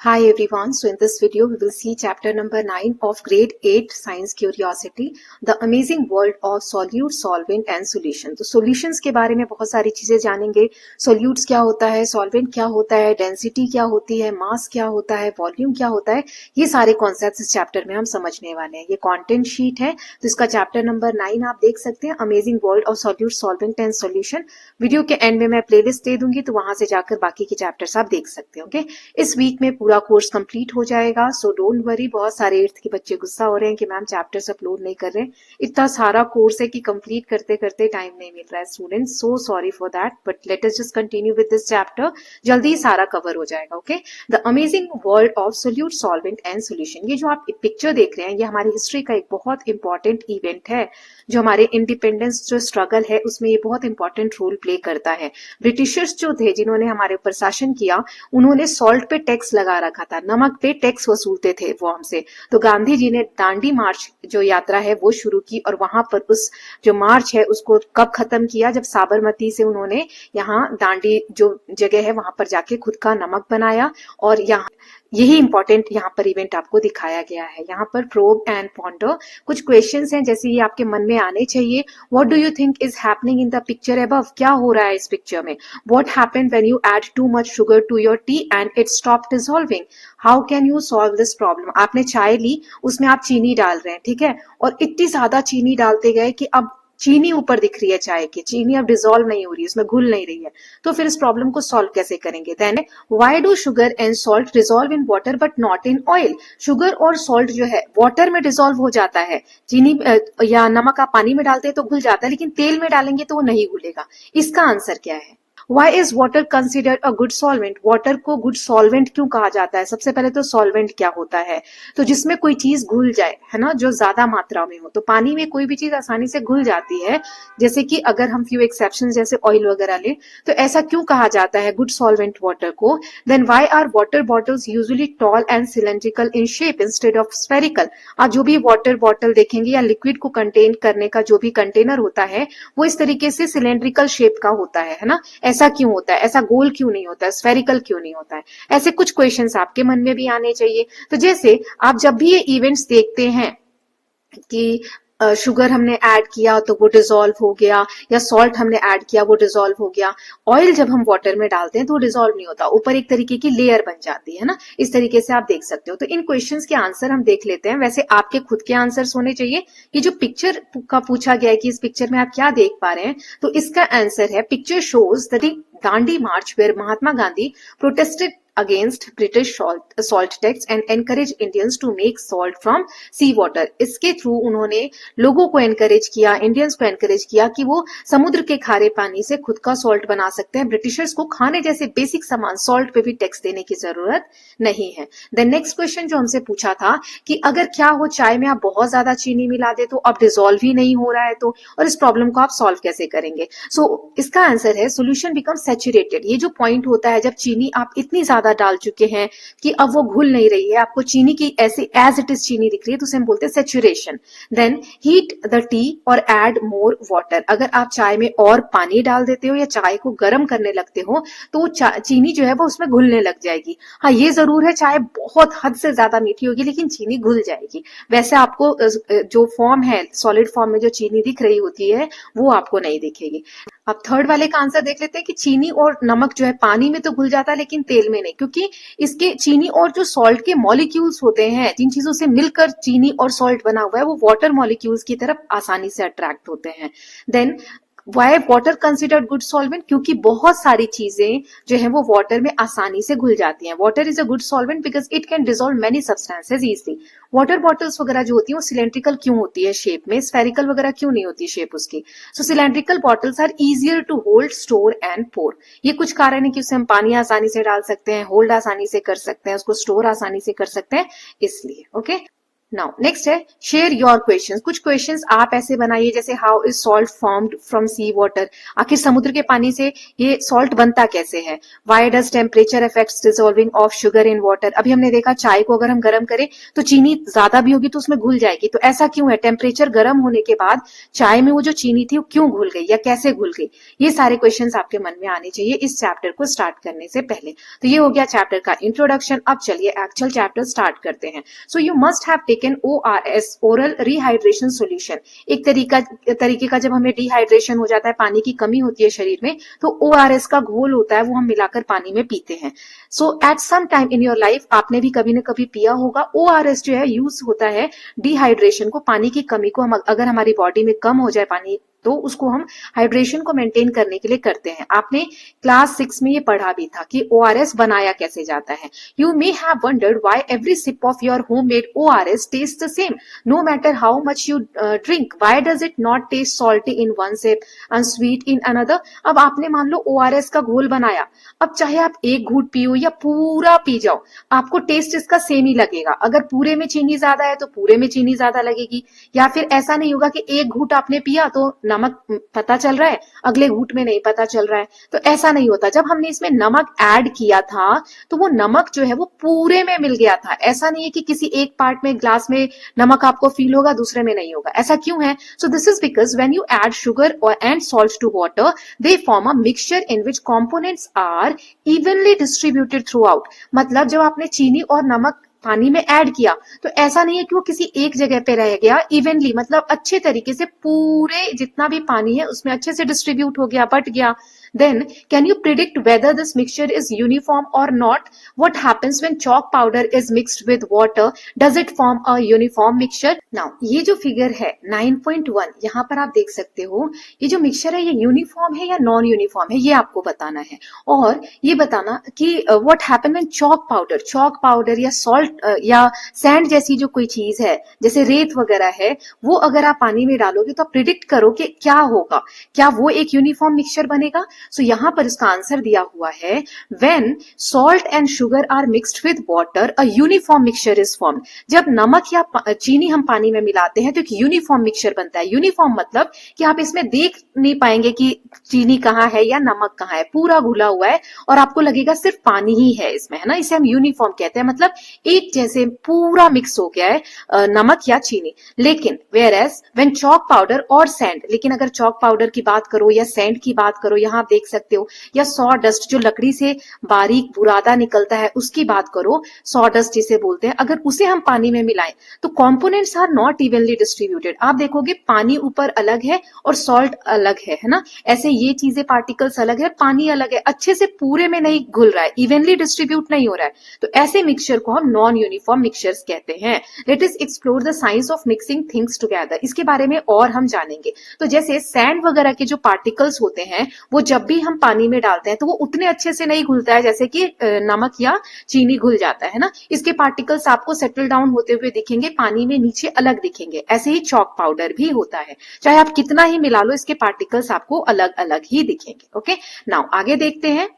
Hi everyone. So in this video we will see chapter number 9 of grade 8 science curiosity, the amazing world of solute, solvent and solution. तो solutions के बारे में बहुत सारी चीजें जानेंगे. solutes क्या होता है, solvent क्या होता है, density क्या होती है, mass क्या होता है, volume क्या होता है, ये सारे concepts इस chapter में हम समझने वाले हैं. ये content sheet है तो इसका chapter number 9 आप देख सकते हैं, amazing world of solute, solvent and solution. Video के एंड में मैं प्लेलिस्ट दे दूंगी तो वहां से जाकर बाकी के चैप्टर्स आप देख सकते हो. ओके, इस वीक में पूरा कोर्स कंप्लीट हो जाएगा, सो डोंट वरी. बहुत सारे 8th के बच्चे गुस्सा हो रहे हैं कि मैम चैप्टर्स अपलोड नहीं कर रहे. इतना सारा कोर्स है कि कंप्लीट करते करते टाइम नहीं मिल रहा है students. So sorry for that, but let us just continue with this chapter. जल्दी सारा कवर हो जाएगा. Okay, the amazing world of solute, solvent and solution. ये जो आप पिक्चर देख रहे हैं ये हमारी हिस्ट्री का एक बहुत इंपॉर्टेंट इवेंट है जो हमारे इंडिपेंडेंस जो स्ट्रगल है उसमें ये बहुत इंपॉर्टेंट रोल प्ले करता है. ब्रिटिशर्स जो थे जिन्होंने हमारे ऊपर शासन किया, उन्होंने सॉल्ट पे टैक्स लगा रखा था, नमक पे टैक्स वसूलते थे वो हमसे. तो गांधी जी ने दांडी मार्च जो यात्रा है वो शुरू की और वहां पर उस जो मार्च है उसको कब खत्म किया, जब साबरमती से उन्होंने यहाँ दांडी जो जगह है वहां पर जाके खुद का नमक बनाया. और यहाँ यही इंपॉर्टेंट यहाँ पर इवेंट आपको दिखाया गया है. यहाँ पर प्रोब एंड पॉन्डर कुछ क्वेश्चंस हैं जैसे ये आपके मन में आने चाहिए. What do you think is happening in the picture above? क्या हो रहा है इस पिक्चर में? What happened when you add too much sugar to your tea and it stop dissolving? How can you solve this problem? आपने चाय ली, उसमें आप चीनी डाल रहे हैं, ठीक है, और इतनी ज्यादा चीनी डालते गए कि अब चीनी ऊपर दिख रही है चाय की, चीनी अब डिसॉल्व नहीं हो रही है, उसमें घुल नहीं रही है. तो फिर इस प्रॉब्लम को सॉल्व कैसे करेंगे? Then why do sugar and salt dissolve in water but not in oil? Sugar और सॉल्ट जो है वाटर में डिसॉल्व हो जाता है, चीनी या नमक आप पानी में डालते हैं तो घुल जाता है, लेकिन तेल में डालेंगे तो वो नहीं घुलेगा. इसका आंसर क्या है? Why is water considered a good solvent? Water को गुड सॉल्वेंट क्यों कहा जाता है? सबसे पहले तो सॉल्वेंट क्या होता है? तो जिसमें कोई चीज घुल जाए, है ना, जो ज्यादा मात्रा में हो. तो पानी में कोई भी चीज आसानी से घुल जाती है, जैसे कि अगर हम फ्यू एक्सेप्शन जैसे ऑयल वगैरह लें, तो ऐसा क्यों कहा जाता है गुड सॉल्वेंट वाटर को? Then why are water bottles usually tall and cylindrical in shape instead of spherical? आप जो भी वाटर बॉटल देखेंगे या लिक्विड को कंटेन करने का जो भी कंटेनर होता है वो इस तरीके से सिलेंड्रिकल शेप का होता है ना. ऐसा क्यों होता है? ऐसा गोल क्यों नहीं होता है? स्फेरिकल क्यों नहीं होता है? ऐसे कुछ क्वेश्चंस आपके मन में भी आने चाहिए. तो जैसे आप जब भी ये इवेंट्स देखते हैं कि शुगर हमने ऐड किया तो वो डिसॉल्व हो गया, या सॉल्ट हमने ऐड किया वो डिसॉल्व हो गया, ऑयल जब हम वाटर में डालते हैं तो वो डिसॉल्व नहीं होता, ऊपर एक तरीके की लेयर बन जाती है ना. इस तरीके से आप देख सकते हो. तो इन क्वेश्चंस के आंसर हम देख लेते हैं. वैसे आपके खुद के आंसर्स होने चाहिए कि जो पिक्चर का पूछा गया है कि इस पिक्चर में आप क्या देख पा रहे हैं, तो इसका आंसर है picture shows the Dandi march where Mahatma Gandhi protested against British salt tax and encourage Indians to make salt from sea water. इसके थ्रू उन्होंने लोगों को एनकरेज किया, इंडियंस को एनकरेज किया कि वो समुद्र के खारे पानी से खुद का सॉल्ट बना सकते हैं. ब्रिटिशर्स को खाने जैसे बेसिक सामान सॉल्ट पे भी टैक्स देने की जरूरत नहीं है. देन नेक्स्ट क्वेश्चन जो हमसे पूछा था कि अगर क्या हो चाय में आप बहुत ज्यादा चीनी मिला दे तो अब डिसॉल्व ही नहीं हो रहा है, तो और इस प्रॉब्लम को आप सॉल्व कैसे करेंगे? सो इसका आंसर है सोल्यूशन बिकम सैचुरेटेड. ये जो पॉइंट होता है जब चीनी आप इतनी ज्यादा डाल चुके हैं कि अब वो घुल नहीं रही है, आपको चीनी की ऐसे एज इट इज चीनी दिख रही है, तो उसे हम बोलते हैं saturation. Then heat the tea और ऐड मोर वाटर. अगर आप चाय में और पानी डाल देते हो या चाय को गर्म करने लगते हो तो चीनी जो है वो उसमें घुलने लग जाएगी. हाँ, ये जरूर है चाय बहुत हद से ज्यादा मीठी होगी लेकिन चीनी घुल जाएगी. वैसे आपको जो फॉर्म है सॉलिड फॉर्म में जो चीनी दिख रही होती है वो आपको नहीं दिखेगी. अब थर्ड वाले का आंसर देख लेते हैं कि चीनी और नमक जो है पानी में तो घुल जाता है लेकिन तेल में नहीं, क्योंकि इसके चीनी और जो सॉल्ट के मॉलिक्यूल्स होते हैं, जिन चीजों से मिलकर चीनी और सॉल्ट बना हुआ है, वो वाटर मॉलिक्यूल्स की तरफ आसानी से अट्रैक्ट होते हैं. Then why water considered good solvent? क्योंकि बहुत सारी चीजें जो है वो वाटर में आसानी से घुल जाती हैं. Water is a good solvent because it can dissolve many substances easily. Water bottles वगैरह जो होती है वो सिलेंड्रिकल क्यों होती है शेप में, स्फेरिकल वगैरह क्यों नहीं होती शेप उसकी? So cylindrical bottles are easier to hold, store and pour. ये कुछ कारण है कि उससे हम पानी आसानी से डाल सकते हैं, होल्ड आसानी से कर सकते हैं, उसको स्टोर आसानी से कर सकते हैं, इसलिए. ओके, नाउ नेक्स्ट है शेयर योर क्वेश्चंस। कुछ क्वेश्चंस आप ऐसे बनाइए जैसे how is salt formed from sea water, आखिर समुद्र के पानी से ये सॉल्ट बनता कैसे है। Why does temperature affects dissolving of sugar in water, अभी हमने देखा चाय को अगर हम गर्म करें तो चीनी ज्यादा भी होगी तो उसमें घुल जाएगी, तो ऐसा क्यों है, टेम्परेचर गर्म होने के बाद चाय में वो जो चीनी थी वो क्यों घुल गई या कैसे घुल गई। ये सारे क्वेश्चंस आपके मन में आने चाहिए इस चैप्टर को स्टार्ट करने से पहले। तो ये हो गया चैप्टर का इंट्रोडक्शन। अब चलिए एक्चुअल चैप्टर स्टार्ट करते हैं। So you must have taken ORS, oral rehydration solution. एक तरीके का जब हमें डिहाइड्रेशन हो जाता है, पानी की कमी होती है शरीर में, तो ORS का घोल होता है वो हम मिलाकर पानी में पीते हैं। So at some time in your life आपने भी कभी न कभी पिया होगा। ORS जो है यूज होता है डिहाइड्रेशन को, पानी की कमी को हम अगर हमारी बॉडी में कम हो जाए पानी तो उसको हम हाइड्रेशन को मेंटेन करने के लिए करते हैं। आपने क्लास 6 में ये पढ़ा भी था कि ORS बनाया कैसे जाता है। You may have wondered why every sip of your homemade ORS taste the same no matter how much you drink, why does it not taste salty in one sip and sweet in another. अब आपने मान लो ORS का घोल बनाया, अब चाहे आप एक घूंट पियो या पूरा पी जाओ, आपको टेस्ट इसका सेम ही लगेगा। अगर पूरे में चीनी ज्यादा है तो पूरे में चीनी ज्यादा लगेगी, या फिर ऐसा नहीं होगा कि एक घूंट आपने पिया तो नमक पता चल रहा है, अगले घूंट में नहीं पता चल रहा है, तो ऐसा नहीं होता। जब हमने इसमें नमक ऐड किया था तो वो नमक जो है वो पूरे में मिल गया था। ऐसा नहीं है कि किसी एक पार्ट में ग्लास में नमक आपको फील होगा दूसरे में नहीं होगा। ऐसा क्यों है? So this is because when you add sugar and salt to water they form a mixture in which components are evenly distributed throughout. मतलब जब आपने चीनी और नमक पानी में ऐड किया तो ऐसा नहीं है कि वो किसी एक जगह पे रह गया, इवनली मतलब अच्छे तरीके से पूरे जितना भी पानी है उसमें अच्छे से डिस्ट्रीब्यूट हो गया, बट गया। Then, can you predict whether this mixture is uniform or not? What happens when chalk powder is mixed with water? Does it form a uniform mixture? Now, ये जो फिगर है 9.1 यहाँ पर आप देख सकते हो, ये जो मिक्सचर है ये यूनिफॉर्म है या नॉन यूनिफॉर्म है, ये आपको बताना है। और ये बताना कि what happen when chalk powder या salt या सैंड जैसी जो कोई चीज है जैसे रेत वगैरह है, वो अगर आप पानी में डालोगे तो आप प्रिडिक्ट करो कि क्या होगा, क्या वो एक यूनिफॉर्म मिक्सचर बनेगा। सो यहाँ पर इसका आंसर दिया हुआ है when salt and sugar are mixed with water a uniform mixture is formed. जब नमक या चीनी हम पानी में मिलाते हैं तो एक यूनिफॉर्म मिक्सचर बनता है। यूनिफॉर्म मतलब कि आप इसमें देख नहीं पाएंगे कि चीनी कहाँ है या नमक कहाँ है, पूरा घुला हुआ है और आपको लगेगा सिर्फ पानी ही है इसमें, है ना। इसे हम यूनिफॉर्म कहते हैं, मतलब एक जैसे पूरा मिक्स हो गया है नमक या चीनी। लेकिन whereas when chalk powder और सैंड, लेकिन अगर चॉक पाउडर की बात करो या सैंड की बात करो, यहाँ देख सकते हो, या सॉ डस्ट जो लकड़ी से बारीक बुरादा निकलता है उसकी बात करो, सॉ डस्ट जिसे बोलते हैं, अगर उसे हम पानी में मिलाएं तो components are not evenly distributed. आप देखोगे पानी ऊपर अलग है और सॉल्ट अलग है ना। ऐसे ये चीजें पार्टिकल्स अलग है, पानी अलग है, अच्छे से पूरे में नहीं घुल रहा है, इवनली डिस्ट्रीब्यूट नहीं हो रहा है, तो ऐसे मिक्सचर को हम नॉन यूनिफॉर्म मिक्सचर्स कहते हैं। Let us explore the science of mixing things together, इसके बारे में और हम जानेंगे। तो जैसे सैंड वगैरह के जो पार्टिकल्स होते हैं वो जब भी हम पानी में डालते हैं तो वो उतने अच्छे से नहीं घुलता है जैसे कि नमक या चीनी घुल जाता है ना। इसके पार्टिकल्स आपको सेटल डाउन होते हुए दिखेंगे, पानी में नीचे अलग दिखेंगे। ऐसे ही चॉक पाउडर भी होता है, चाहे आप कितना ही मिला लो इसके पार्टिकल्स आपको अलग अलग ही दिखेंगे। ओके, नाउ आगे देखते हैं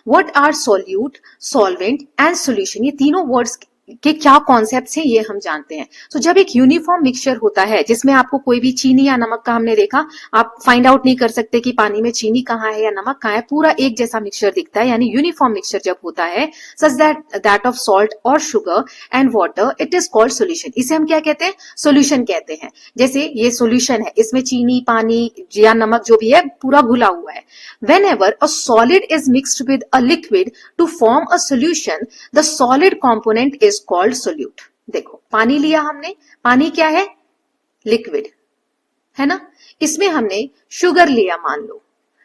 what are solute, solvent and solution. ये तीनों वर्ड्स के क्या कॉन्सेप्ट्स हैं ये हम जानते हैं। तो जब एक यूनिफॉर्म मिक्सचर होता है जिसमें आपको कोई भी चीनी या नमक का, हमने देखा आप फाइंड आउट नहीं कर सकते कि पानी में चीनी कहाँ है या नमक कहाँ है, पूरा एक जैसा मिक्सचर दिखता है, यानी यूनिफॉर्म मिक्सचर जब होता है सच दैट ऑफ सॉल्ट और sugar and water, it is called solution. इसे हम क्या कहते हैं? सोल्यूशन कहते हैं। जैसे ये सोल्यूशन है, इसमें चीनी पानी या नमक जो भी है पूरा घुला हुआ है। Whenever a solid is mixed with a liquid to form a solution, the solid component is called solute। देखो पानी लिया हमने, पानी क्या है? लिक्विड है ना। इसमें हमने शुगर लिया, मान लो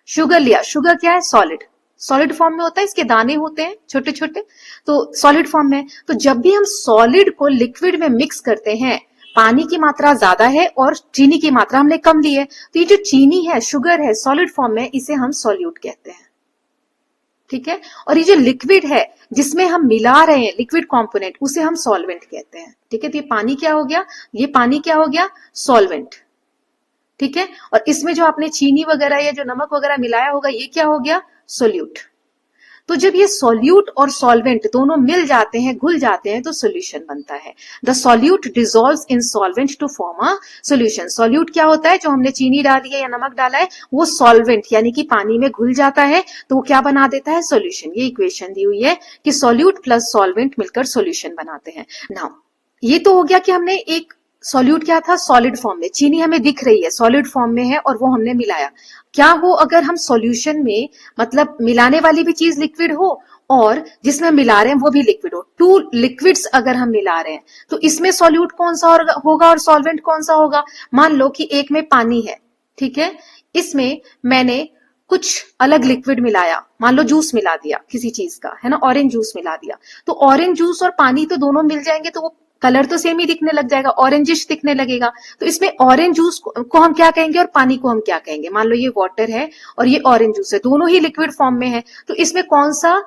शुगर लिया, शुगर क्या है? सॉलिड, सॉलिड फॉर्म में होता है, इसके दाने होते हैं छोटे छोटे, तो सॉलिड फॉर्म में। तो जब भी हम सॉलिड को लिक्विड में मिक्स करते हैं, पानी की मात्रा ज्यादा है और चीनी की मात्रा हमने कम ली है, तो ये जो चीनी है, शुगर है सॉलिड फॉर्म में, इसे हम सॉल्यूट कहते हैं। ठीक है, और ये जो लिक्विड है जिसमें हम मिला रहे हैं लिक्विड कंपोनेंट, उसे हम सॉल्वेंट कहते हैं। ठीक है, तो ये पानी क्या हो गया? ये पानी क्या हो गया? सॉल्वेंट। ठीक है, और इसमें जो आपने चीनी वगैरह या जो नमक वगैरह मिलाया होगा ये क्या हो गया? सोल्यूट। तो जब ये सॉल्यूट और सॉल्वेंट दोनों मिल जाते हैं, घुल जाते हैं, तो सोल्यूशन बनता है। The solute dissolves in solvent to form a solution. Solute क्या होता है? जो हमने चीनी डाली है या नमक डाला है वो सॉल्वेंट यानी कि पानी में घुल जाता है, तो वो क्या बना देता है? सोल्यूशन। ये इक्वेशन दी हुई है कि सॉल्यूट प्लस सॉल्वेंट मिलकर सोल्यूशन बनाते हैं। नाउ ये तो हो गया कि हमने एक सॉल्यूट क्या था? सॉलिड फॉर्म में। चीनी हमें दिख रही है सॉलिड फॉर्म में है और वो हमने मिलाया। क्या हो अगर हम सॉल्यूशन में, मतलब मिलाने वाली भी चीज लिक्विड हो और जिसमें मिला रहे हैं वो भी लिक्विड हो, टू लिक्विड्स अगर हम मिला रहे हैं, तो इसमें सॉल्यूट कौन सा होगा और सॉल्वेंट कौन सा होगा? मान लो कि एक में पानी है, ठीक है, इसमें मैंने कुछ अलग लिक्विड मिलाया, मान लो जूस मिला दिया किसी चीज का, है ना, ऑरेंज जूस मिला दिया, तो ऑरेंज जूस और पानी तो दोनों मिल जाएंगे, तो वो कलर तो सेम ही दिखने लग जाएगा, ऑरेंजिश दिखने लगेगा। तो इसमें ऑरेंज जूस को हम क्या कहेंगे और पानी को हम क्या कहेंगे? मान लो ये वाटर है और ये ऑरेंज जूस है, दोनों ही लिक्विड फॉर्म में है, तो इसमें कौन सा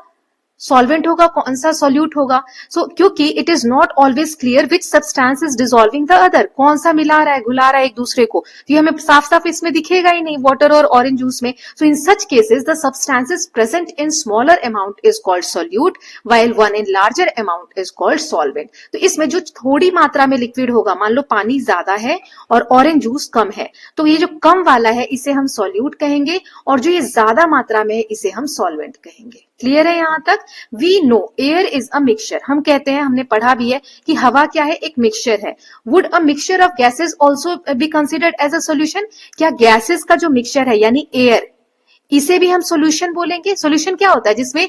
सॉल्वेंट होगा, कौन सा सॉल्यूट होगा? सो क्योंकि it is not always clear which substance is dissolving the other, कौन सा मिला रहा है, घुला रहा है एक दूसरे को, तो ये हमें साफ साफ इसमें दिखेगा ही नहीं, वाटर और ऑरेंज जूस में। So in such cases the substances present in smaller amount is called solute while one in larger amount is called solvent. तो इसमें जो थोड़ी मात्रा में लिक्विड होगा, मान लो पानी ज्यादा है और ऑरेंज जूस कम है, तो ये जो कम वाला है इसे हम सॉल्यूट कहेंगे और जो ये ज्यादा मात्रा में है इसे हम सॉल्वेंट कहेंगे। क्लियर है यहां तक? We know air is a mixture, हम कहते हैं, हमने पढ़ा भी है कि हवा क्या है? एक मिक्सचर है। Would a mixture of gases also be considered as a solution? क्या गैसेस का जो मिक्सचर है यानी एयर, इसे भी हम सोल्यूशन बोलेंगे? सोल्यूशन क्या होता है? जिसमें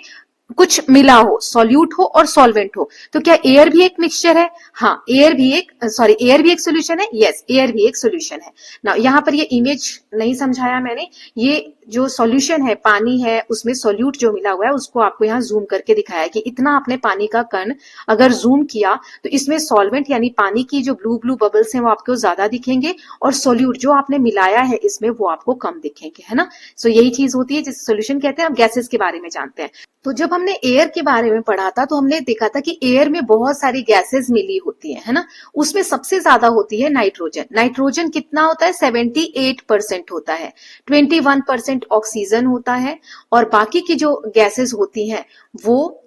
कुछ मिला हो, सॉल्यूट हो और सॉल्वेंट हो। तो क्या एयर भी एक मिक्सचर है? हाँ, एयर भी एक सोल्यूशन है। यस, एयर भी एक सोल्यूशन है ना। यहाँ पर ये इमेज नहीं समझाया मैंने, ये जो सॉल्यूशन है, पानी है, उसमें सॉल्यूट जो मिला हुआ है उसको आपको यहाँ जूम करके दिखाया है कि इतना आपने पानी का कण अगर जूम किया तो इसमें सॉल्वेंट यानी पानी की जो ब्लू ब्लू बबल्स हैं वो आपको ज्यादा दिखेंगे और सॉल्यूट जो आपने मिलाया है इसमें वो आपको कम दिखेंगे, है ना। सो यही चीज होती है जिसे सोल्यूशन कहते हैं। अब गैसेस के बारे में जानते हैं। तो जब हमने एयर के बारे में पढ़ा था तो हमने देखा था कि एयर में बहुत सारी गैसेस मिली होती है ना। उसमें सबसे ज्यादा होती है नाइट्रोजन। नाइट्रोजन कितना होता है? 78% होता है। 21% ऑक्सीजन होता है और बाकी की जो गैसेस होती हैं वो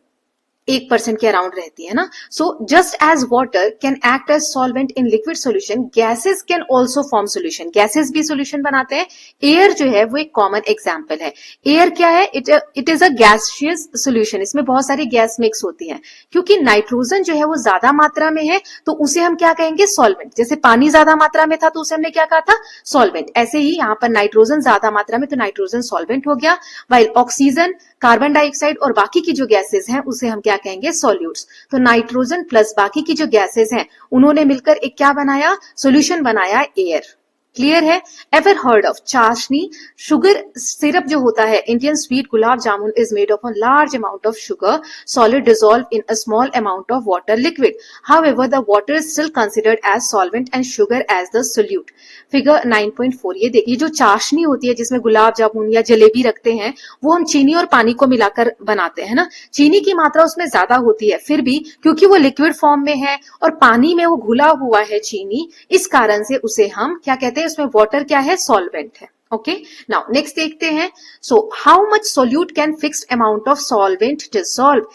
1% के अराउंड रहती है ना। So just as water can act as solvent in liquid solution, gases can also form solution, gases भी सोल्यूशन बनाते हैं। एयर जो है वो एक कॉमन एग्जाम्पल है। एयर क्या है? It is a gaseous solution, इसमें बहुत सारी गैस मिक्स होती है। क्योंकि नाइट्रोजन जो है वो ज्यादा मात्रा में है तो उसे हम क्या कहेंगे? सॉल्वेंट। जैसे पानी ज्यादा मात्रा में था तो उसे हमने क्या कहा था? सॉल्वेंट। ऐसे ही यहाँ पर नाइट्रोजन ज्यादा मात्रा में तो नाइट्रोजन सॉल्वेंट हो गया, वाइल ऑक्सीजन, कार्बन डाइऑक्साइड और बाकी की जो गैसेस हैं उसे हम क्या कहेंगे? सॉल्यूट्स। तो नाइट्रोजन प्लस बाकी की जो गैसेस हैं उन्होंने मिलकर एक क्या बनाया? सॉल्यूशन बनाया, एयर। क्लियर है? Ever heard of chashni? Sugar syrup जो होता है, Indian sweet gulab jamun is made of a large amount of sugar solid dissolve in a small amount of water liquid, however the water is still considered as solvent and sugar as the solute. Figure 9.4 ये देखिए, जो चाशनी होती है जिसमें गुलाब जामुन या जलेबी रखते हैं वो हम चीनी और पानी को मिलाकर बनाते हैं ना। चीनी की मात्रा उसमें ज्यादा होती है, फिर भी क्योंकि वो लिक्विड फॉर्म में है और पानी में वो घुला हुआ है चीनी, इस कारण से उसे हम क्या कहते हैं? उसमें वाटर क्या है? सॉल्वेंट है। ओके, नाउ नेक्स्ट देखते हैं। So how much solute can fixed amount of solvent dissolve?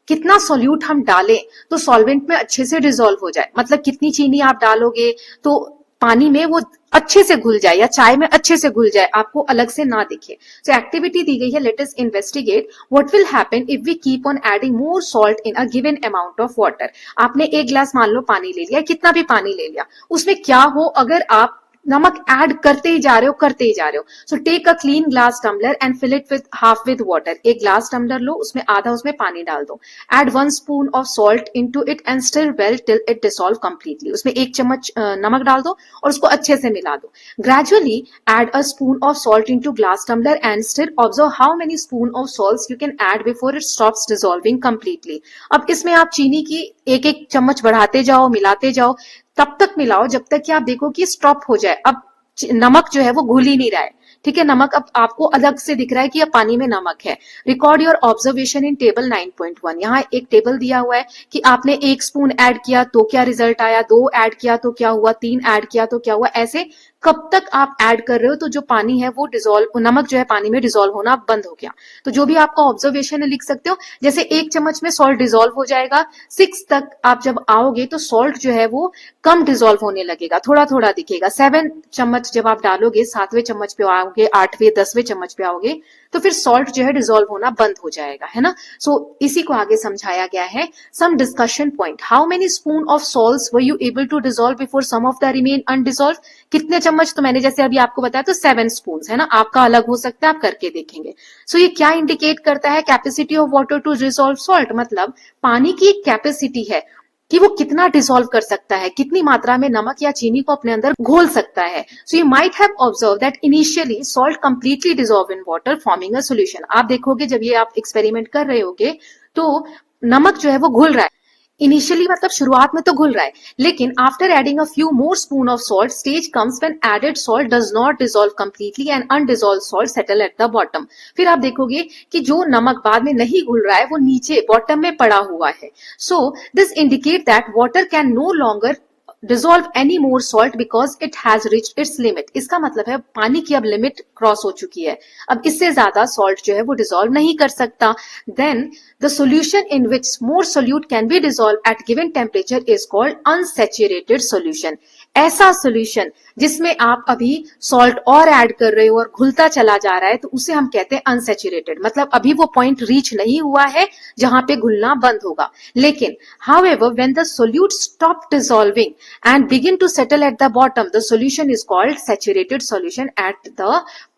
कितना सोल्यूट हम डालें तो सॉल्वेंट में अच्छे से डिसॉल्व हो जाए, मतलब कितनी चीनी आप डालोगे तो पानी में वो अच्छे से घुल जाए या चाय में अच्छे से घुल जाए, आपको अलग से ना दिखे। सो एक्टिविटी दी गई है, let us investigate what will happen if we keep on adding more salt in a given amount of water. आपने एक ग्लास मान लो पानी ले लिया, कितना भी पानी ले लिया, उसमें क्या हो अगर आप नमक ऐड करते ही जा रहे हो। So take a clean glass tumbler and fill it with half with water. एक ग्लास टम्बलर लो, उसमें आधा उसमें पानी डाल दो। Add 1 spoon of salt into it and stir well till it dissolve completely. उसमें 1 चम्मच नमक डाल दो और उसको अच्छे से मिला दो। Gradually add a spoon of salt into glass tumbler and stir. Observe how many spoon of salt you can add before it stops dissolving completely. अब इसमें आप चीनी की एक चम्मच बढ़ाते जाओ, मिलाते जाओ, तब तक मिलाओ जब तक कि आप देखो कि स्टॉप हो जाए। अब नमक जो है वो घुल ही नहीं रहा है, ठीक है, नमक अब आपको अलग से दिख रहा है कि अब पानी में नमक है। Record your observation in table 9.1। यहाँ एक टेबल दिया हुआ है कि आपने 1 स्पून ऐड किया तो क्या रिजल्ट आया, 2 ऐड किया तो क्या हुआ, 3 ऐड किया तो क्या हुआ, ऐसे कब तक आप ऐड कर रहे हो तो जो पानी है वो डिसॉल्व, नमक जो है पानी में डिसॉल्व होना बंद हो गया। तो जो भी आपका ऑब्जर्वेशन है लिख सकते हो, जैसे 1 चम्मच में सॉल्ट डिसॉल्व हो जाएगा, 6 तक आप जब आओगे तो सॉल्ट जो है वो कम डिसॉल्व होने लगेगा, थोड़ा थोड़ा दिखेगा। 7 चम्मच जब आप डालोगे, 7वें चम्मच पे आओगे, 8वें 10वें चम्मच पे आओगे तो फिर सॉल्ट जो है डिसॉल्व होना बंद हो जाएगा, है ना। सो इसी को आगे समझाया गया है। Some discussion point, how many spoon of salts were you able to dissolve before some of the remain undissolved. कितने चम्मच, तो मैंने जैसे अभी आपको बताया तो 7 स्पून है ना, आपका अलग हो सकता है, आप करके देखेंगे। सो ये क्या इंडिकेट करता है, capacity of water to dissolve salt, मतलब पानी की एक कैपेसिटी है कि वो कितना डिसॉल्व कर सकता है, कितनी मात्रा में नमक या चीनी को अपने अंदर घोल सकता है। So you might have observe that initially salt completely dissolve in water forming a solution. आप देखोगे जब ये आप एक्सपेरिमेंट कर रहे होगे तो नमक जो है वो घुल रहा है, इनिशियली मतलब शुरुआत में तो घुल रहा है, लेकिन after adding a few more spoon of salt stage comes when added salt does not dissolve completely and undissolved salt settle at the bottom. फिर आप देखोगे कि जो नमक बाद में नहीं घुल रहा है वो नीचे बॉटम में पड़ा हुआ है। So this indicate that water can no longer dissolve any more salt because it has reached its limit. इसका मतलब है पानी की अब लिमिट क्रॉस हो चुकी है, अब इससे ज्यादा सॉल्ट जो है वो डिसॉल्व नहीं कर सकता। Then the solution in which more solute can be dissolve at given temperature is called unsaturated solution. ऐसा सॉल्यूशन जिसमें आप अभी सॉल्ट और ऐड कर रहे हो और घुलता चला जा रहा है तो उसे हम कहते हैं अनसैचुरेटेड, मतलब अभी वो पॉइंट रीच नहीं हुआ है जहां पे घुलना बंद होगा। लेकिन however when the solute stop dissolving and begin to settle at the bottom, the solution is called saturated solution at the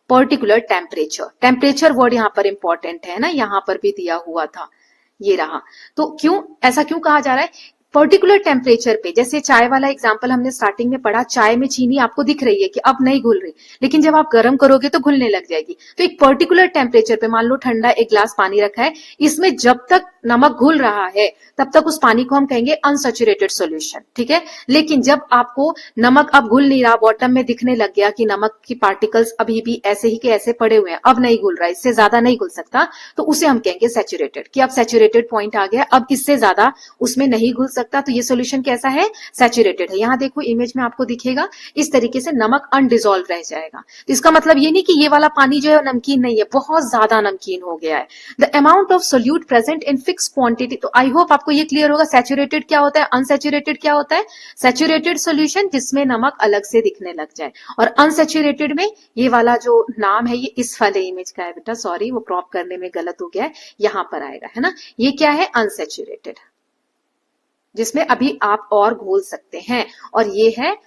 particular temperature। Temperature word यहाँ पर इंपॉर्टेंट है ना, यहाँ पर भी दिया हुआ था, ये रहा। तो क्यों ऐसा क्यों कहा जा रहा है, पर्टिकुलर टेम्परेचर पे, जैसे चाय वाला एग्जांपल हमने स्टार्टिंग में पढ़ा, चाय में चीनी आपको दिख रही है कि अब नहीं घुल रही, लेकिन जब आप गर्म करोगे तो घुलने लग जाएगी। तो एक पर्टिकुलर टेम्परेचर पे, मान लो ठंडा एक ग्लास पानी रखा है, इसमें जब तक नमक घुल रहा है तब तक उस पानी को हम कहेंगे अनसैचुरेटेड सॉल्यूशन, ठीक है। लेकिन जब आपको नमक अब घुल नहीं रहा, बॉटम में दिखने लग गया कि नमक की पार्टिकल्स अभी भी ऐसे ही के ऐसे पड़े हुए हैं, अब नहीं घुल रहा, इससे ज्यादा नहीं घुल सकता, तो उसे हम कहेंगे सैचुरेटेड, कि अब सैचुरेटेड पॉइंट आ गया, अब इससे ज्यादा उसमें नहीं घुल सकता, तो ये सॉल्यूशन कैसा है, सैचुरेटेड है। यहाँ देखो इमेज में आपको दिखेगा इस तरीके से नमक अनडिसॉल्व रह जाएगा। तो इसका मतलब ये नहीं कि ये वाला पानी जो है नमकीन नहीं है, बहुत ज्यादा नमकीन हो गया है। The amount of solute present in fix quantity, तो आई होप आपको ये क्लियर होगा सैचुरेटेड क्या होता है, अनसैचुरेटेड क्या होता है। सैचुरेटेड सॉल्यूशन जिसमें नमक अलग से दिखने लग जाए, और अनसैचुरेटेड में ये वाला जो नाम है ये इस वाले इमेज का है बेटा, सॉरी वो क्रॉप करने में गलत हो गया है, यहां पर आएगा, है ना। ये क्या है, अनसैचुरेटेड, जिसमें अभी आप और घोल सकते हैं, और ये है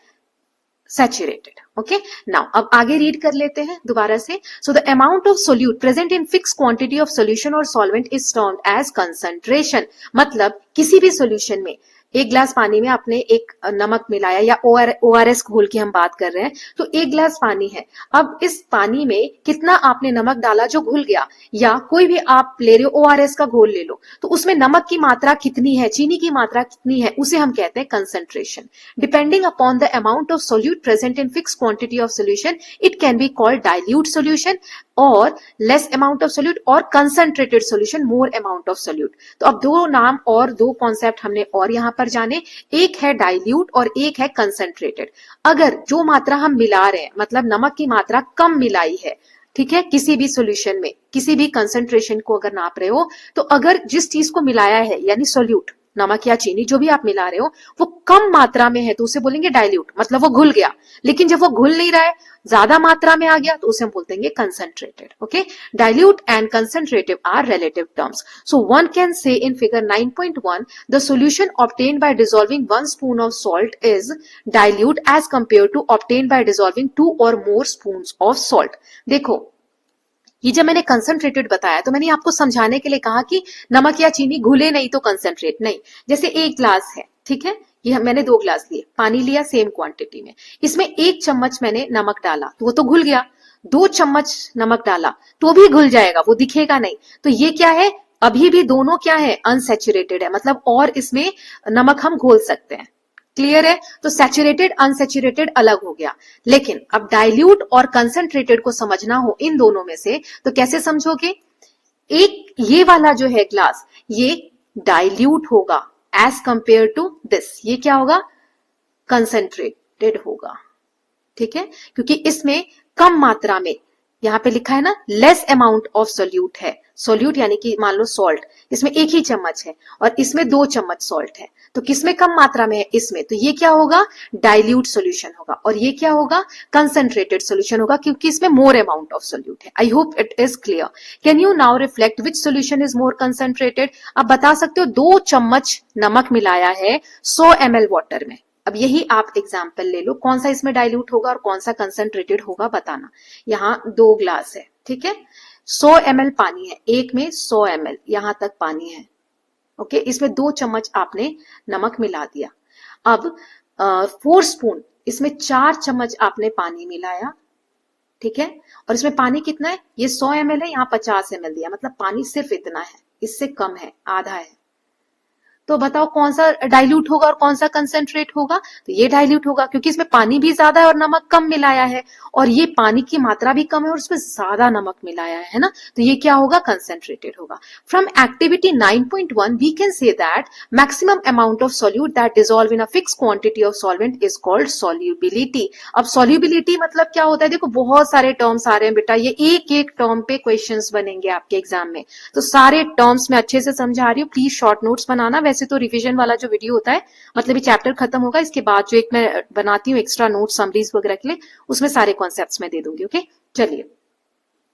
सैचुरेटेड। ओके, नाउ अब आगे रीड कर लेते हैं दोबारा से। So the amount of solute present in fix quantity of solution और solvent is termed as concentration. मतलब किसी भी सोल्यूशन में, एक ग्लास पानी में आपने एक नमक मिलाया, या ओआरएस घोल की हम बात कर रहे हैं, तो एक ग्लास पानी है, अब इस पानी में कितना आपने नमक डाला जो घुल गया, या कोई भी आप ले रहे हो ओआरएस का घोल ले लो, तो उसमें नमक की मात्रा कितनी है, चीनी की मात्रा कितनी है, उसे हम कहते हैं concentration. Depending upon the amount of solute present in fix quantity of solution it can be called dilute solution, और लेस अमाउंट ऑफ सोल्यूट, और concentrated solution more amount of solute. तो अब दो नाम और दो कॉन्सेप्ट हमने और यहां पर जाने, एक है डाइल्यूट और एक है कंसंट्रेटेड। अगर जो मात्रा हम मिला रहे हैं, मतलब नमक की मात्रा कम मिलाई है, ठीक है, किसी भी सॉल्यूशन में किसी भी कंसंट्रेशन को अगर नाप रहे हो, तो अगर जिस चीज को मिलाया है यानी सोल्यूट, नमक या चीनी जो भी आप मिला रहे हो, वो कम मात्रा में है तो उसे बोलेंगे डाइल्यूट, मतलब वो घुल गया। लेकिन जब वो घुल नहीं रहा है, ज्यादा मात्रा में आ गया, तो उसे हम बोलते हैं concentrated. Okay, dilute and concentrative are relative terms. So one can say in figure 9.1 the solution obtained by dissolving 1 spoon of salt is dilute as compare to obtained by dissolving 2 और मोर स्पून्स ऑफ सॉल्ट। देखो, ये जब मैंने concentrated बताया तो मैंने आपको समझाने के लिए कहा कि नमक या चीनी घुले नहीं तो कंसंट्रेट नहीं। जैसे एक ग्लास है, ठीक है, ये मैंने 2 ग्लास लिए, पानी लिया सेम क्वांटिटी में, इसमें 1 चम्मच मैंने नमक डाला तो वो तो घुल गया, 2 चम्मच नमक डाला तो भी घुल जाएगा, वो दिखेगा नहीं। तो ये क्या है, अभी भी दोनों क्या है, अनसैचुरेटेड है, मतलब और इसमें नमक हम घोल सकते हैं। क्लियर है, तो सैचुरेटेड अनसैचुरेटेड अलग हो गया। लेकिन अब डाइल्यूट और कंसंट्रेटेड को समझना हो इन दोनों में से, तो कैसे समझोगे, एक ये वाला जो है ग्लास, ये डाइल्यूट होगा एज कंपेयर टू दिस, ये क्या होगा, कंसंट्रेटेड होगा। ठीक है, क्योंकि इसमें कम मात्रा में, यहाँ पे लिखा है ना लेस अमाउंट ऑफ सोल्यूट है, सोल्यूट यानी कि मान लो सॉल्ट, इसमें 1 ही चम्मच है और इसमें 2 चम्मच सॉल्ट है, तो किसमें कम मात्रा में है, इसमें, तो ये क्या होगा, डाइल्यूट सॉल्यूशन होगा, और ये क्या होगा, कंसंट्रेटेड सॉल्यूशन होगा, क्योंकि इसमें मोर अमाउंट ऑफ सोल्यूट है। I hope it is clear. Can you now reflect which solution is more concentrated? आप बता सकते हो 2 चम्मच नमक मिलाया है 100 ml वाटर में, अब यही आप एग्जाम्पल ले लो, कौन सा इसमें डाइल्यूट होगा और कौन सा कंसंट्रेटेड होगा बताना। यहाँ 2 ग्लास है, ठीक है, 100 ml पानी है, एक में 100 ml यहां तक पानी है, ओके, इसमें 2 चम्मच आपने नमक मिला दिया। अब 4 स्पून, इसमें 4 चम्मच आपने पानी मिलाया, ठीक है, और इसमें पानी कितना है, ये 100 ml है, यहाँ 50 ml दिया, मतलब पानी सिर्फ इतना है, इससे कम है, आधा है, तो बताओ कौन सा डाइल्यूट होगा और कौन सा कंसंट्रेट होगा, तो ये डाइल्यूट होगा, क्योंकि इसमें पानी भी ज्यादा है और नमक कम मिलाया है, और ये पानी की मात्रा भी कम है और इसमें ज्यादा नमक मिलाया है ना, तो ये क्या होगा, कंसंट्रेटेड होगा। From activity 9.1 we can say that maximum amount of solute that dissolve in a fix quantity of solvent is called solubility. अब सॉल्युबिलिटी मतलब क्या होता है, देखो बहुत सारे टर्म्स आ रहे हैं बेटा, ये एक एक टर्म पे क्वेश्चंस बनेंगे आपके एग्जाम में, तो सारे टर्म्स में अच्छे से समझा रही हूँ, प्लीज शॉर्ट नोट्स बनाना। वैसे तो रिवीजन वाला जो वीडियो होता है, मतलब ये चैप्टर खत्म होगा, इसके बाद जो एक मैं बनाती हूँ एक्स्ट्रा नोट समरीज वगैरह के लिए, उसमें सारे कॉन्सेप्ट्स मैं दे दूंगी, ओके। चलिए,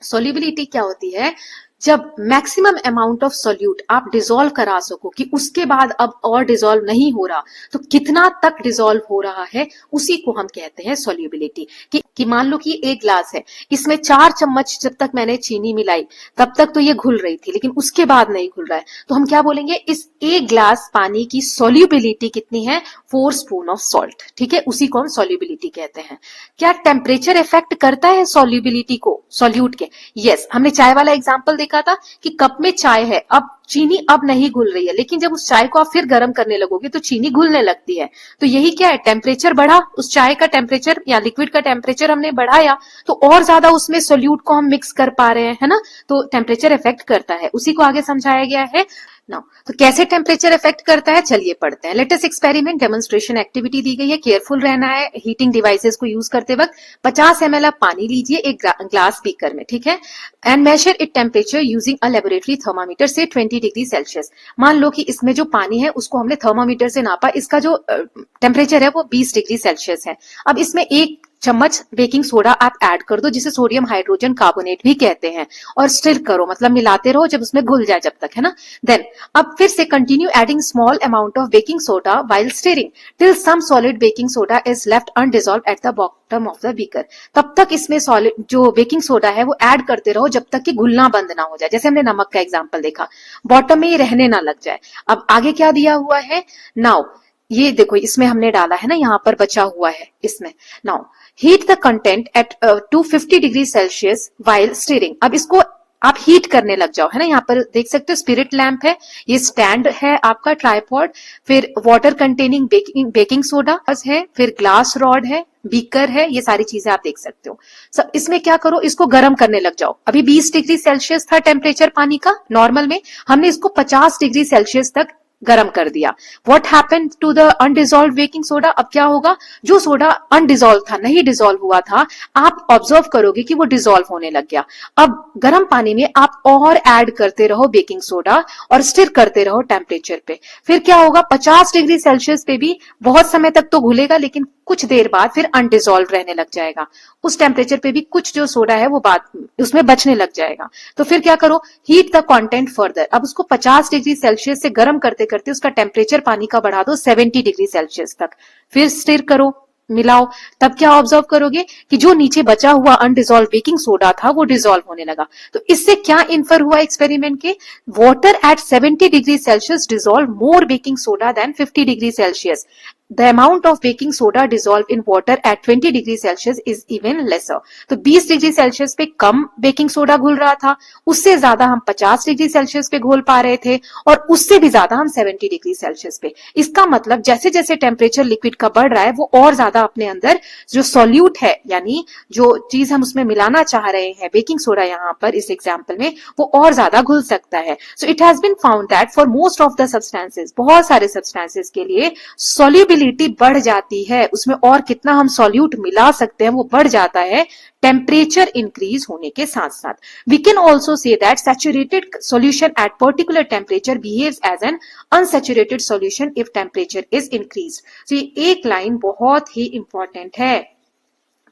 सॉल्युबिलिटी क्या होती है, जब मैक्सिमम अमाउंट ऑफ सोल्यूट आप डिसॉल्व करा सको कि उसके बाद अब और डिसॉल्व नहीं हो रहा, तो कितना तक डिसॉल्व हो रहा है, उसी को हम कहते हैं सॉल्युबिलिटी। कि मान लो कि 1 ग्लास है, इसमें 4 चम्मच जब तक मैंने चीनी मिलाई तब तक तो ये घुल रही थी, लेकिन उसके बाद नहीं घुल रहा है, तो हम क्या बोलेंगे, इस 1 ग्लास पानी की सॉल्युबिलिटी कितनी है, 4 स्पून ऑफ सॉल्ट, ठीक है, उसी को हम सॉल्युबिलिटी कहते हैं। क्या टेम्परेचर इफेक्ट करता है सॉल्युबिलिटी को, सॉल्यूट के? यस, हमने चाय वाला एग्जांपल देखा था कि कप में चाय है, अब चीनी अब नहीं घुल रही है, लेकिन जब उस चाय को आप फिर गर्म करने लगोगे तो चीनी घुलने लगती है, तो यही क्या है, टेम्परेचर बढ़ा, उस चाय का टेम्परेचर या लिक्विड का टेम्परेचर हमने बढ़ाया, तो और ज्यादा उसमें सोल्यूट को हम मिक्स कर पा रहे हैं, है ना, तो टेम्परेचर इफेक्ट करता है, उसी को आगे समझाया गया है ना। तो कैसे टेम्परेचर इफेक्ट करता है, चलिए पढ़ते हैं। लेटेस्ट एक्सपेरिमेंट डेमोन्स्ट्रेशन एक्टिविटी दी गई है, केयरफुल रहना है हीटिंग डिवाइसेस को यूज करते वक्त। 50 ml आप पानी लीजिए एक ग्लास बीकर में, ठीक है, and measure it temperature using a laboratory thermometer से 20 डिग्री सेल्सियस। मान लो कि इसमें जो पानी है उसको हमने थर्मामीटर से नापा, इसका जो टेम्परेचर है वो 20 डिग्री सेल्सियस है। अब इसमें 1 चम्मच बेकिंग सोडा आप ऐड कर दो, जिसे सोडियम हाइड्रोजन कार्बोनेट भी कहते हैं, और स्टिर करो, मतलब मिलाते रहो जब उसमें घुल जाए, जब तक, है ना। देन अब फिर से continue adding small amount of baking soda while stirring till some solid baking soda is left undissolved at the bottom of the beaker. तब तक इसमें सॉलिड जो बेकिंग सोडा है वो ऐड करते रहो जब तक कि घुलना बंद ना हो जाए, जैसे हमने नमक का एग्जाम्पल देखा, बॉटम में ये रहने ना लग जाए। अब आगे क्या दिया हुआ है, नाउ ये देखो, इसमें हमने डाला है ना, यहाँ पर बचा हुआ है इसमें, now heat the content eight 250 degree Celsius while stirring. अब इसको आप हीट करने लग जाओ, है ना, यहाँ पर देख सकते हो स्पिरिट लैंप है, ये स्टैंड है आपका ट्राइपॉड, फिर वाटर कंटेनिंग बेकिंग सोडा है, फिर ग्लास रॉड है, बीकर है, ये सारी चीजें आप देख सकते हो। सब इसमें क्या करो, इसको गर्म करने लग जाओ। अभी 20 डिग्री सेल्सियस था टेम्परेचर पानी का नॉर्मल में, हमने इसको 50 डिग्री सेल्सियस तक गर्म कर दिया। What happened to the undissolved baking soda, अब क्या होगा, जो सोडा अनडिसॉल्व था, नहीं डिसॉल्व हुआ था, आप ऑब्जर्व करोगे कि वो डिसॉल्व होने लग गया। अब गर्म पानी में आप और ऐड करते रहो बेकिंग सोडा और स्टिर करते रहो टेम्परेचर पे, फिर क्या होगा, 50 डिग्री सेल्सियस पे भी बहुत समय तक तो घुलेगा, लेकिन कुछ देर बाद फिर अनडिसॉल्व रहने लग जाएगा, उस टेम्परेचर पे भी कुछ जो सोडा है वो बाद उसमें बचने लग जाएगा। तो फिर क्या करो, हीट द कंटेंट फर्दर, अब उसको 50 डिग्री सेल्सियस से गर्म करते करते उसका टेम्परेचर पानी का बढ़ा दो 70 डिग्री सेल्सियस तक, फिर स्टिर करो, मिलाओ। तब क्या ऑब्जर्व करोगे कि जो नीचे बचा हुआ अनडिसॉल्व बेकिंग सोडा था वो डिसॉल्व होने लगा। तो इससे क्या इन्फर हुआ एक्सपेरिमेंट के, water at 70 degree Celsius dissolve more baking soda than 50 degree Celsius. The amount of baking soda dissolved in water at 20 degree Celsius is even lesser। तो 20 डिग्री सेल्सियस पे कम बेकिंग सोडा घुल रहा था, उससे ज्यादा हम 50 डिग्री सेल्सियस पे घोल पा रहे थे, और उससे भी ज्यादा हम 70 डिग्री सेल्सियस पे। इसका मतलब जैसे जैसे टेम्परेचर लिक्विड का बढ़ रहा है वो और ज्यादा अपने अंदर जो सॉल्यूट है, यानी जो चीज हम उसमें मिलाना चाह रहे हैं, बेकिंग सोडा यहाँ पर इस एग्जाम्पल में, वो और ज्यादा घुल सकता है। So it has been found that for most of the substances, बहुत सारे सब्सटेंसेस के लिए सॉल्युबिलिटी सोल्यूबिलिटी बढ़ जाती है, उसमें और कितना हम सॉल्यूट मिला सकते हैं वो बढ़ जाता है टेम्परेचर इंक्रीज होने के साथ साथ। We can also say that saturated solution at particular temperature behaves as an unsaturated solution if temperature is increase. तो ये एक लाइन बहुत ही इंपॉर्टेंट है,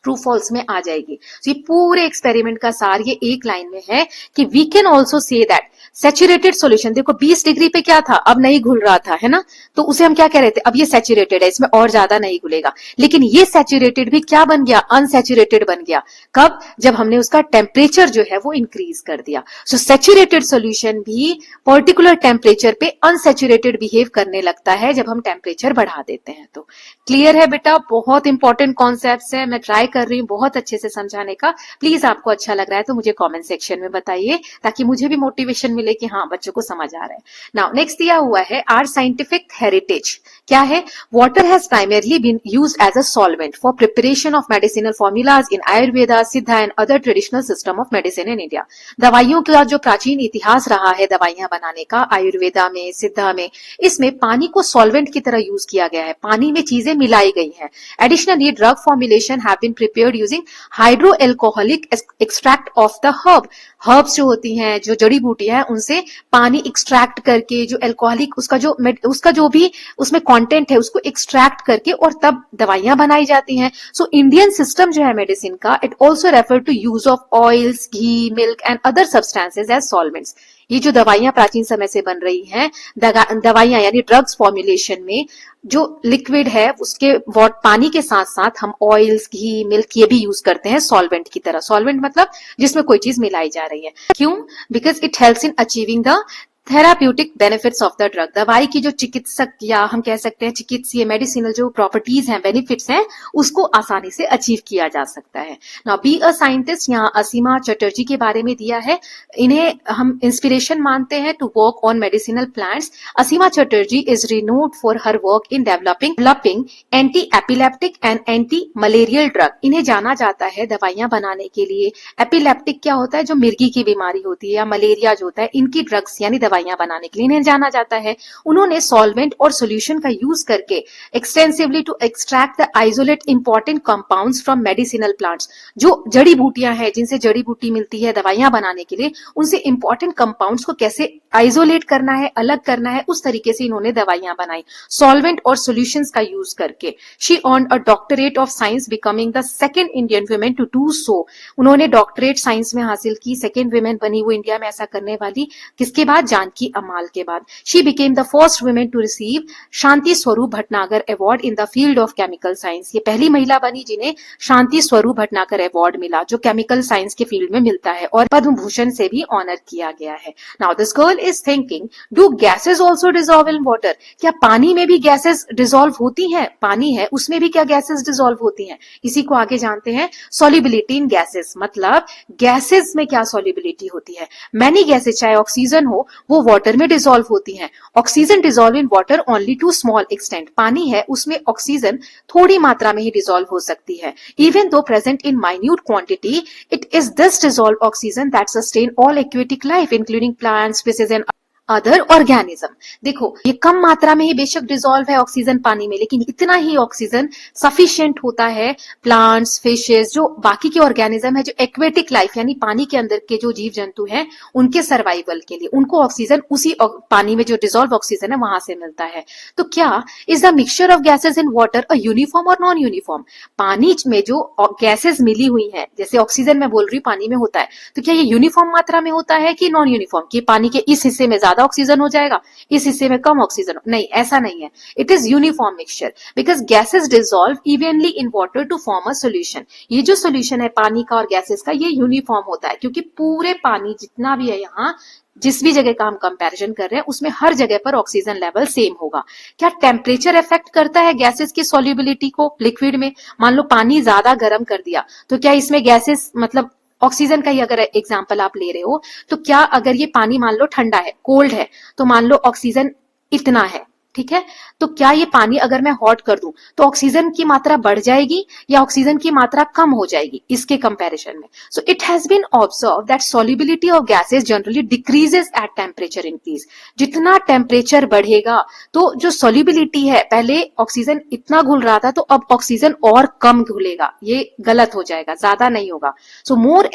ट्रू फॉल्स में आ जाएगी। तो ये पूरे एक्सपेरिमेंट का सार ये एक लाइन में है कि we can also say that saturated solution, देखो 20 डिग्री पे क्या था, अब नहीं घुल रहा था, है ना, तो उसे हम क्या कह रहे थे, अब ये सैचुरेटेड है, इसमें और ज्यादा नहीं घुलेगा, लेकिन ये सैचुरेटेड भी क्या बन गया, अनसैचुरेटेड बन गया। कब, जब हमने उसका टेम्परेचर जो है वो इंक्रीज कर दिया। सो सैचुरेटेड सॉल्यूशन भी पर्टिकुलर टेम्परेचर पे अनसैचुरेटेड बिहेव करने लगता है जब हम टेम्परेचर बढ़ा देते हैं। तो क्लियर है बेटा, बहुत इंपॉर्टेंट कॉन्सेप्ट्स है, मैं ट्राई कर रही हूँ बहुत अच्छे से समझाने का। प्लीज आपको अच्छा लग रहा है तो मुझे कमेंट सेक्शन में बताइए, ताकि मुझे भी मोटिवेशन मिले कि हाँ बच्चों को समझ आ रहा है। नाउ नेक्स्ट दिया हुआ है आवर साइंटिफिक हेरिटेज क्या है, water has primarily been used as a solvent for preparation of medicinal formulas in Ayurveda, Siddha and other traditional system of medicine in India. दवाइयों का जो प्राचीन इतिहास रहा है दवाइयां बनाने का, आयुर्वेदा में, सिद्धा में, इसमें पानी को सॉल्वेंट की तरह यूज किया गया है, पानी में चीजें मिलाई गई हैं। Additionally drug formulation have been prepared using hydro alcoholic extract of the herb. Herbs जो होती हैं, जो जड़ी बूटियां हैं, उनसे पानी एक्सट्रैक्ट करके जो एल्कोहलिक उसका जो भी उसमें कंटेंट है उसको एक्सट्रैक्ट करके और तब दवाइयां बनाई जाती हैं। सो इंडियन सिस्टम जो है मेडिसिन का, it also refer to use of oils, ghee, milk and other substances as solvents. ये जो दवाइयां प्राचीन समय से बन रही हैं, दवाइयां यानी ड्रग्स फॉर्मुलेशन में जो लिक्विड है उसके पानी के साथ साथ हम ऑयल्स, घी, मिल्क ये भी यूज करते हैं सॉल्वेंट की तरह। सॉल्वेंट मतलब जिसमें कोई चीज मिलाई जा रही है। क्यों? Because it helps in achieving the therapeutic benefits of the drug. दवाई की जो चिकित्सक या हम कह सकते हैं चिकित्सीय मेडिसिनल जो प्रॉपर्टीज हैं, बेनिफिट्स हैं, उसको आसानी से अचीव किया जा सकता है। नाउ बी अ साइंटिस्ट, यहाँ असीमा चटर्जी के बारे में दिया है, इन्हें हम इंस्पिरेशन मानते हैं to work on medicinal plants. Asima Chatterjee is renowned for her work in developing anti epileptic and anti malarial drug. इन्हें जाना जाता है दवाइयां बनाने के लिए। एपिलेप्टिक क्या होता है, जो मिर्गी की बीमारी होती है, या मलेरिया जो होता है, इनकी ड्रग्स यानी दवाइयां बनाने के लिए इन्हें जाना जाता है। उन्होंने सॉल्वेंट और सॉल्यूशन का यूज करके extensively to extract the isolate important compounds from medicinal plants. जो जड़ी बूटियां हैं, जिनसे जड़ी बूटी मिलती है दवाइयां बनाने के लिए, उनसे इंपॉर्टेंट कंपाउंड्स को कैसे आइसोलेट करना है, अलग करना है, उस तरीके से इन्होंने दवाइयां बनाई सॉल्वेंट और सॉल्यूशंस का यूज करके। She earned a doctorate of science, becoming the second Indian women to do so. उन्होंने डॉक्टरेट साइंस में हासिल की, सेकंड वुमेन बनी वो इंडिया में ऐसा करने वाली। किसके बाद? जानकी अमाल के बाद। She became the first women to receive Shanti Swarup Bhatnagar award in the field of chemical science. ये पहली महिला बनी जिन्हें शांति स्वरूप भटनागर अवार्ड मिला, जो केमिकल साइंस के फील्ड में मिलता है, और पद्म भूषण से भी ऑनर किया गया है। Now this girl is thinking, do gases also dissolve in water? क्या पानी में भी गैसेस डिसॉल्व होती हैं? पानी है उसमें भी क्या गैसेस डिसॉल्व होती हैं? इसी को आगे जानते हैं। सॉल्युबिलिटी इन गैसेस, मतलब गैसेस में क्या सॉल्युबिलिटी होती है। मैनी गैसेस, चाहे ऑक्सीजन हो, वो वाटर में डिसॉल्व होती हैं। Oxygen dissolve in water only to small extent. पानी है उसमें ऑक्सीजन थोड़ी मात्रा में ही डिसॉल्व हो सकती है। Even though present in minute quantity, it is this dissolve oxygen that sustain all aquatic life including plants, fishes and other organism. देखो ये कम मात्रा में ही बेशक डिसॉल्व है ऑक्सीजन पानी में, लेकिन इतना ही ऑक्सीजन सफिशिएंट होता है प्लांट्स, फिशेस, जो बाकी के ऑर्गेनिज्म है, जो एक्वेटिक लाइफ यानी पानी के अंदर के जो जीव जंतु हैं, उनके सर्वाइवल के लिए उनको ऑक्सीजन उसी पानी में जो डिसॉल्व ऑक्सीजन है वहां से मिलता है। तो क्या is the mixture of gases in water a uniform और नॉन यूनिफॉर्म? पानी में जो गैसेज मिली हुई है, जैसे ऑक्सीजन मैं बोल रही हूँ पानी में होता है, तो क्या ये यूनिफॉर्म मात्रा में होता है कि नॉन यूनिफॉर्म, कि पानी के इस हिस्से में ज्यादा ऑक्सीजन हो जाएगा, इस हिस्से में कम ऑक्सीजन? नहीं, ऐसा नहीं है। It is uniform mixture because gases dissolve evenly in water to form a solution. ये जो सोल्यूशन है पानी का और गैसेस का, ये यूनिफॉर्म होता है, क्योंकि पूरे पानी जितना भी है यहाँ, जिस भी जगह का हम कंपैरिजन कर रहे हैं, उसमें हर जगह पर ऑक्सीजन लेवल सेम होगा। क्या टेम्परेचर इफेक्ट करता है गैसेस की सॉल्युबिलिटी को लिक्विड में? मान लो पानी ज्यादा गर्म कर दिया, तो क्या इसमें गैसेस, मतलब ऑक्सीजन का ही अगर एग्जांपल आप ले रहे हो, तो क्या अगर ये पानी मान लो ठंडा है, कोल्ड है, तो मान लो ऑक्सीजन इतना है, ठीक है। तो क्या ये पानी अगर मैं हॉट कर दूं तो ऑक्सीजन की मात्रा बढ़ जाएगी या ऑक्सीजन की मात्रा कम हो जाएगी इसके कंपैरिजन में? So it has been observe that solubility of gases generally decreases at temperature increase. जितना टेम्परेचर बढ़ेगा तो जो सॉल्युबिलिटी है, पहले ऑक्सीजन इतना घुल रहा था तो अब ऑक्सीजन और कम घुलेगा, ये गलत हो जाएगा, ज्यादा नहीं होगा। So more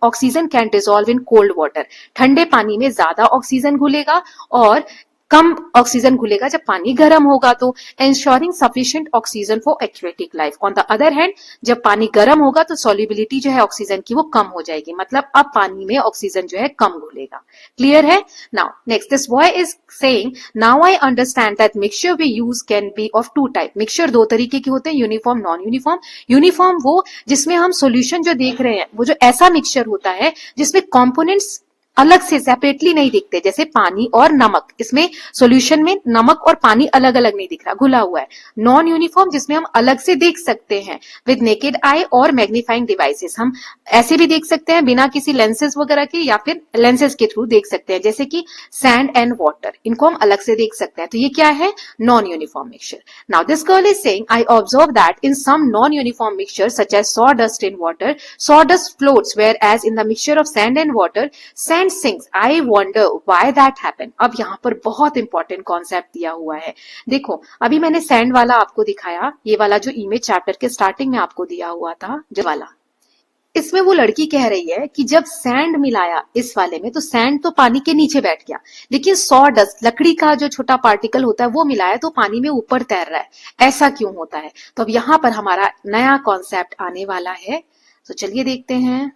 oxygen can dissolve in cold water. ठंडे पानी में ज्यादा ऑक्सीजन घुलेगा और कम ऑक्सीजन घुलेगा जब पानी गर्म होगा। तो ensuring sufficient oxygen for aquatic life. On the other hand जब पानी गर्म होगा तो सॉल्युबिलिटी जो है ऑक्सीजन की वो कम हो जाएगी, मतलब अब पानी में ऑक्सीजन जो है कम घुलेगा। क्लियर है? Now next, this boy is saying now I understand that mixture we use can be of two type. Mixture दो तरीके के होते हैं, यूनिफॉर्म, नॉन यूनिफॉर्म। यूनिफॉर्म वो जिसमें हम सॉल्यूशन जो देख रहे हैं वो जो ऐसा मिक्सचर होता है जिसमें कंपोनेंट्स अलग से सेपरेटली नहीं दिखते, जैसे पानी और नमक। इसमें सॉल्यूशन में नमक और पानी अलग अलग नहीं दिख रहा, घुला हुआ है। नॉन यूनिफॉर्म जिसमें हम अलग से देख सकते हैं विद नेकेड आई और मैग्नीफाइंग डिवाइसेस। हम ऐसे भी देख सकते हैं बिना किसी लेंसेज वगैरह के, या फिर लेंसेज के थ्रू देख सकते हैं, जैसे कि सैंड एंड वाटर, इनको हम अलग से देख सकते हैं। तो ये क्या है? Non uniform mixture. Now this girl is saying I observe that in some non uniform mixture such as sawdust in water, sawdust floats, whereas in the mixture of sand and water, sand sinks. I wonder why that happened. अब यहाँ पर बहुत important concept दिया हुआ है। देखो, अभी मैंने सैंड वाला आपको दिखाया, ये वाला जो इमेज चैप्टर के स्टार्टिंग में आपको दिया हुआ था, जो वाला, इसमें वो लड़की कह रही है कि जब सैंड मिलाया इस वाले में तो सैंड तो पानी के नीचे बैठ गया, लेकिन सॉडस्ट, लकड़ी का जो छोटा पार्टिकल होता है वो मिलाया तो पानी में ऊपर तैर रहा है। ऐसा क्यों होता है? तो अब यहाँ पर हमारा नया कॉन्सेप्ट आने वाला है, तो चलिए देखते हैं।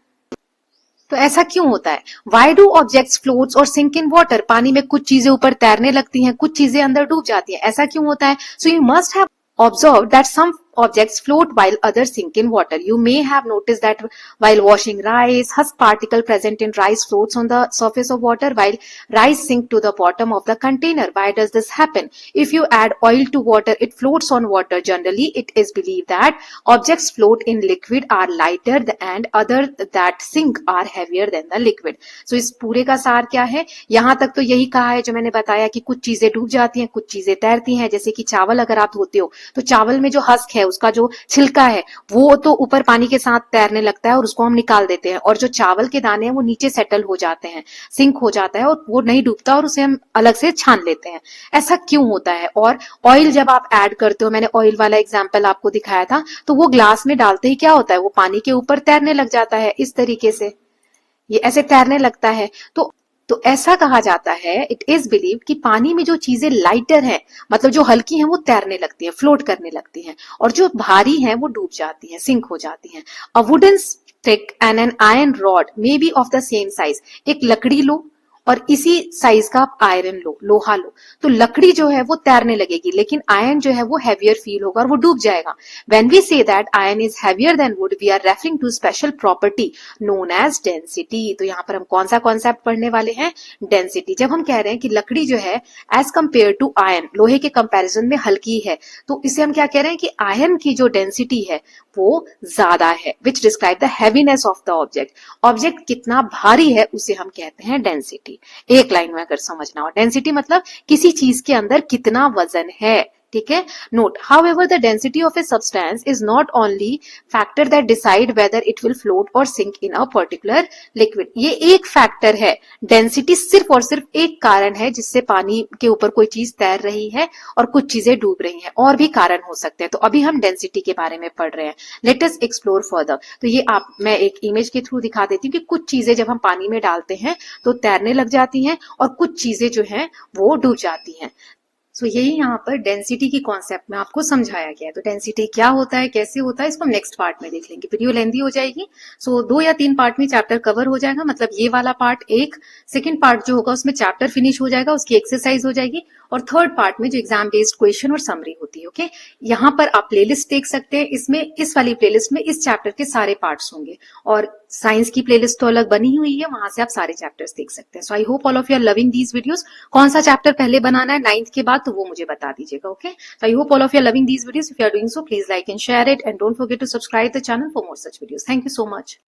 तो ऐसा क्यों होता है? वाई डू ऑब्जेक्ट्स फ्लोट्स और सिंक इन वाटर? पानी में कुछ चीजें ऊपर तैरने लगती हैं, कुछ चीजें अंदर डूब जाती हैं, ऐसा क्यों होता है? So you must have observed that some objects float while others sink in water. You may have noticed that while washing rice, husk particle present in rice floats on the surface of water while rice sink to the bottom of the container. Why does this happen? If you add oil to water, it floats on water. Generally, it is believed that objects float in liquid are lighter and other that sink are heavier than the liquid. So इस पूरे का सार क्या है? यहाँ तक तो यही कहा है जो मैंने बताया कि कुछ चीजें डूब जाती हैं, कुछ चीजें तैरती हैं। जैसे कि चावल अगर आप धोते हो तो चावल में जो हस्क है, उसका जो छिलका है, वो तो ऊपर पानी के साथ तैरने लगता है और उसको हम निकाल देते हैं, और जो चावल के दाने हैं वो नीचे सेटल हो जाते हैं, सिंक हो जाता है और वो नहीं डूबता और उसे हम अलग से छान लेते हैं। ऐसा क्यों होता है? और ऑयल जब आप ऐड करते हो, मैंने ऑयल वाला एग्जाम्पल आपको दिखाया था, तो वो ग्लास में डालते ही क्या होता है? वो पानी के ऊपर तैरने लग जाता है, इस तरीके से ये ऐसे तैरने लगता है। तो ऐसा कहा जाता है, इट इज बिलीव कि पानी में जो चीजें लाइटर हैं, मतलब जो हल्की हैं, वो तैरने लगती हैं, फ्लोट करने लगती हैं, और जो भारी हैं वो डूब जाती हैं, सिंक हो जाती हैं। A wooden stick and an iron rod may be of the same size. एक लकड़ी लो और इसी साइज का आप आयरन लो, लोहा लो, तो लकड़ी जो है वो तैरने लगेगी, लेकिन आयरन जो है वो हैवियर फील होगा और वो डूब जाएगा। When we say that iron is heavier than wood, we are referring to special property known as density. तो यहाँ पर हम कौन सा कॉन्सेप्ट पढ़ने वाले हैं? डेंसिटी। जब हम कह रहे हैं कि लकड़ी जो है एज कंपेयर टू आयरन, लोहे के कंपेरिजन में हल्की है, तो इसे हम क्या कह रहे हैं कि आयरन की जो डेंसिटी है वो ज्यादा है, विच describe the heaviness of the object. Object कितना भारी है उसे हम कहते हैं डेंसिटी। एक लाइन में अगर समझना हो, डेंसिटी मतलब किसी चीज के अंदर कितना वजन है, ठीक है। Note, however the density of a substance is not only factor that decide whether it will float or sink in a particular liquid. ये एक फैक्टर है, डेंसिटी सिर्फ और सिर्फ एक कारण है जिससे पानी के ऊपर कोई चीज तैर रही है और कुछ चीजें डूब रही हैं, और भी कारण हो सकते हैं। तो अभी हम डेंसिटी के बारे में पढ़ रहे हैं, लेट अस एक्सप्लोर फर्दर। तो ये मैं एक इमेज के थ्रू दिखा देती हूँ कि कुछ चीजें जब हम पानी में डालते हैं तो तैरने लग जाती हैं और कुछ चीजें जो हैं वो डूब जाती हैं। सो यही यहाँ पर डेंसिटी की कॉन्सेप्ट में आपको समझाया गया है। तो डेंसिटी क्या होता है, कैसे होता है, इसको हम नेक्स्ट पार्ट में देख लेंगे, वीडियो लेंदी हो जाएगी। सो 2 या 3 पार्ट में चैप्टर कवर हो जाएगा, मतलब ये वाला पार्ट एक, सेकंड पार्ट जो होगा उसमें चैप्टर फिनिश हो जाएगा, उसकी एक्सरसाइज हो जाएगी, और थर्ड पार्ट में जो एग्जाम बेस्ड क्वेश्चन और समरी होती है। ओके, यहाँ पर आप प्लेलिस्ट देख सकते हैं, इसमें इस वाली प्लेलिस्ट में इस चैप्टर के सारे पार्ट्स होंगे, और साइंस की प्लेलिस्ट तो अलग बनी हुई है, वहां से आप सारे चैप्टर्स देख सकते हैं। So I hope all of you are loving these videos. कौन सा चैप्टर पहले बनाना है 9th के बाद, तो वो मुझे बता दीजिएगा। Okay, so I hope all of you are loving these videos. If you are doing so, please like and share it, and don't forget to subscribe the channel for more such videos. Thank you so much.